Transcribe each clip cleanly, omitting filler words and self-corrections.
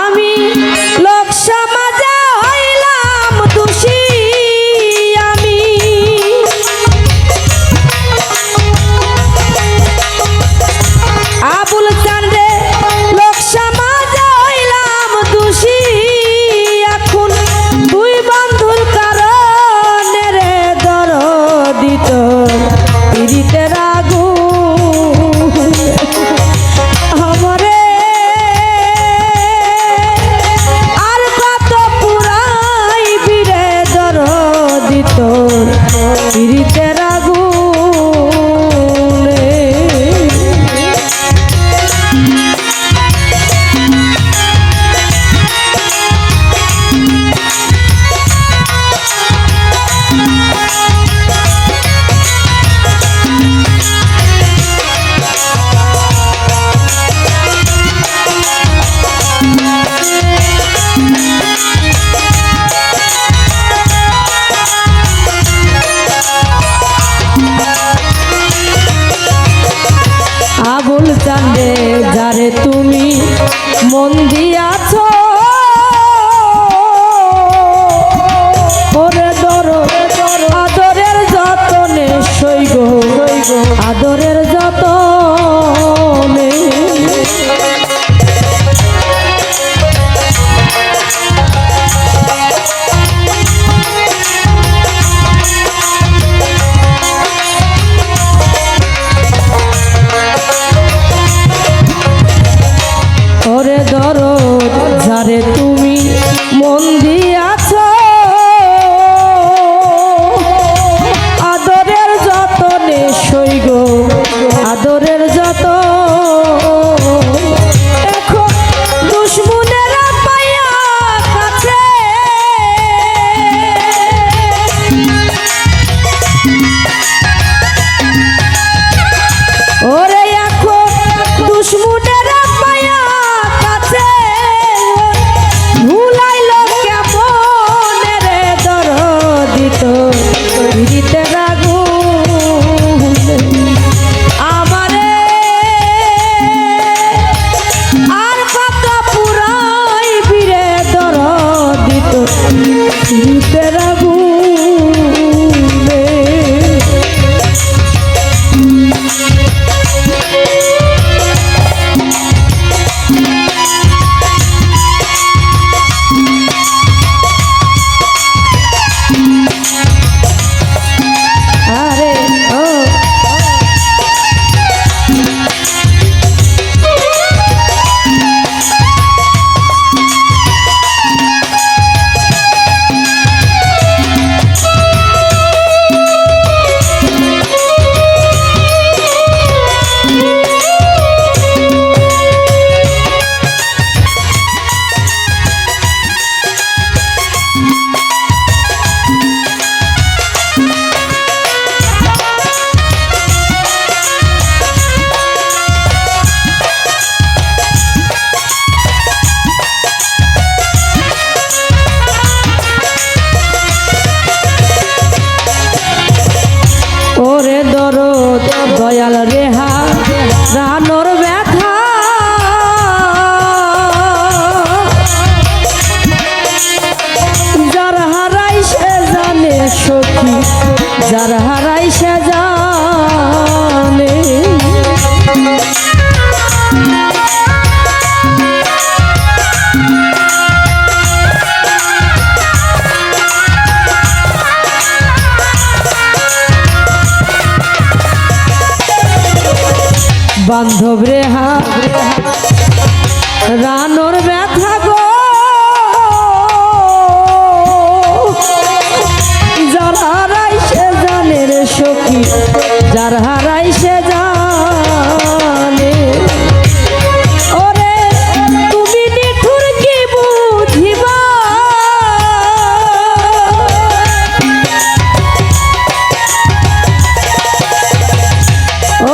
আমি লোক সমাজে হইলাম দোষী, আমি আবুল চাঁদে লোক সমাজে হইলাম দোষী। এখন দুই বন্ধুর কারণে রে দরদি তোর পিরিতের আগুন আমারে আর কত পুরাইবি রে দরদি তোর পিরিতের আগুন। আবুল চাঁদে যারে তুমি মন দিয়াছ, ওরে আদরের যতনে সইগ আদরের যতনে। ওরে দরদ যারে তুমি মন দিয়াছ, আদরের যতনে সইগ আদরের যত। এখন দুশ্মনেরা পাইয়া কাছে ওরে এখন দুশ্মনেরা পাইয়া কাছে ভুলাইল কেমন রে দরদি তোর পিরিতের আগুন আমারে আর কত পুরাইবি রে দরদি তোর পিরিতের আগুন। ওরে দরদ দয়াল রেহা রানোর ব্যথা, যার হারাই সে জানে সখী, যার হারাই সে জানে। বান্ধব রেহা রানোর ব্যথা গো, যার হারাই সে জানে রে সখী, যার হারাই সে জানে। ওরে তুমি নিঠুর কি বুঝিবা,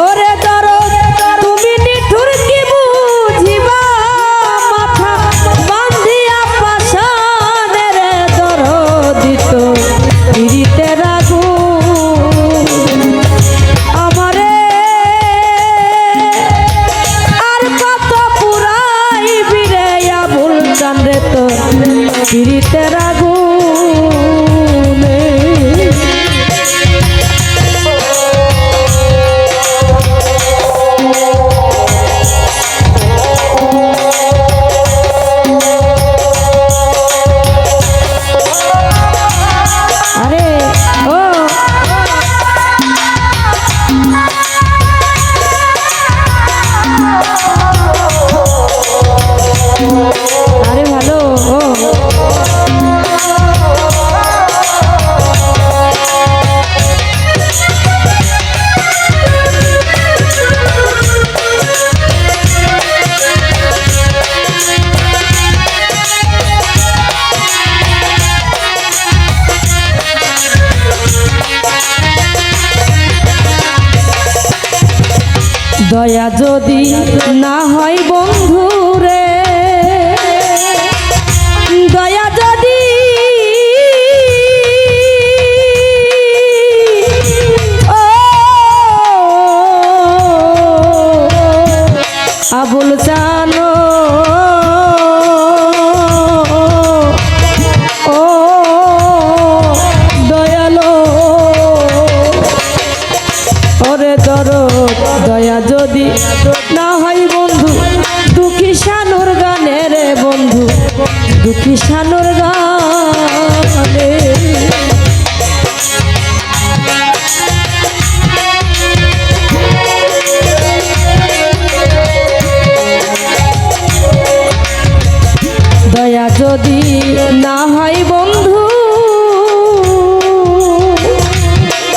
ওরে তুমি নিঠুর কি বুঝিবা, মাথা বান্ধিয়া পাশানে রে দরদি তোর পিরিতের আগুন আমারে পীড়িতের আগুনে আরে ও আরে ভালো ও দয়া যদি না হয় বন্ধু রে দয়া যদি ও আবুল জানো ও দয়ালো ওরে দয়া যদি না হয় বন্ধু দুঃখী শানুর গানে রে বন্ধু দুঃখী শানুর গানে দয়া যদি না হয় বন্ধু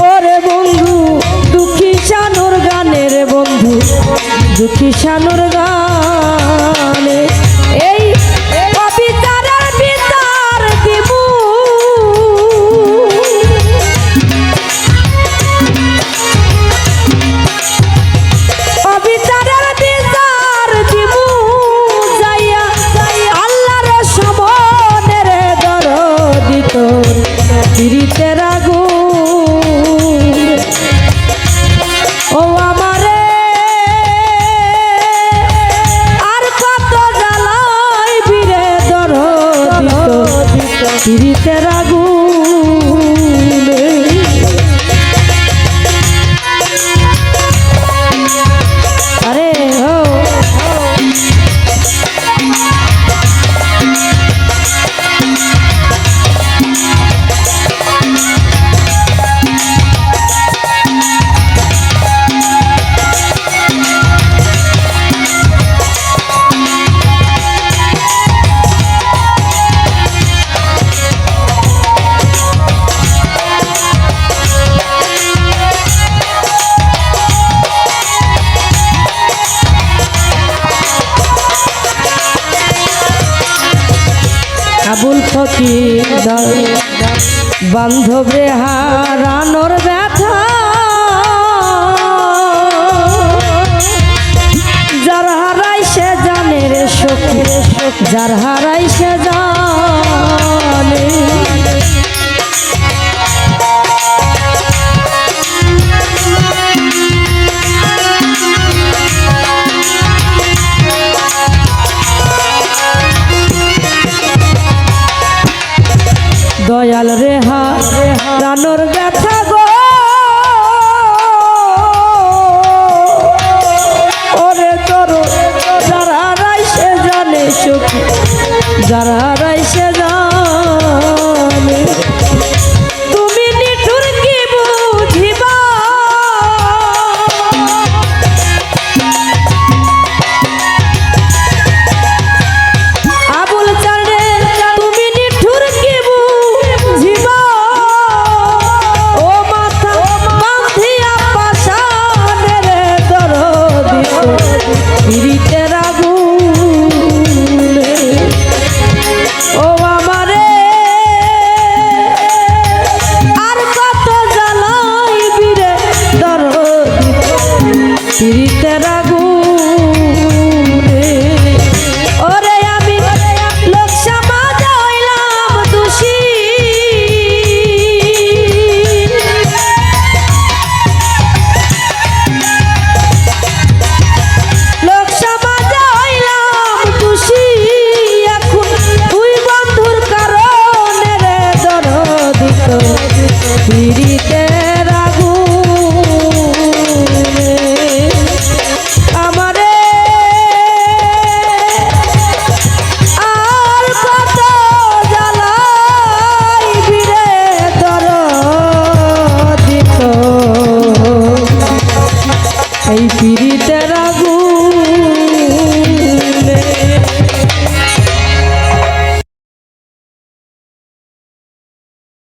ওরে বন্ধু দুঃখী শানুর গানে রে বন্ধু দুঃখী শানুর গানে এই অবিচারের বিচার দিব অবিচারের বিচার দিব যাইয়া আল্লাহর সামনে রে দরদি তোর পীড়িতের আগুন ও আমারে আর কত জ্বালাই বিরে দরদি তোর পীড়িতের আগুনে আরে ও আবুল ফকির বান্ধবে হারানোর ব্যথা যার হারাই সে জানে রে সখী যার হারাই সে জানে দয়াল রেহা রানোর ব্যথা গো ওরে তোর যারা রাইসে জানে সুখী যারা রাইসে জানে তুমি নিঠুর কি বুঝিবা আবুল চাঁদে তুমি নিঠুর কি বুঝিবা ও মাথা বাঁধিয়া পাশানে রে দরদি পীড়িতের আগুনে ও আমারে আর কত জ্বালাই বিরে দরদি পীড়িতের আগুনে ওরে আমি লোক সমাজ হইলাম দোষী লোক সমাজ হইলাম দোষী এখন তুই বন্ধুর কার পীড়িতের আগুনে আমারে আর কত জ্বালাইবি রে দরদি তোর এই পীড়িতের আগুন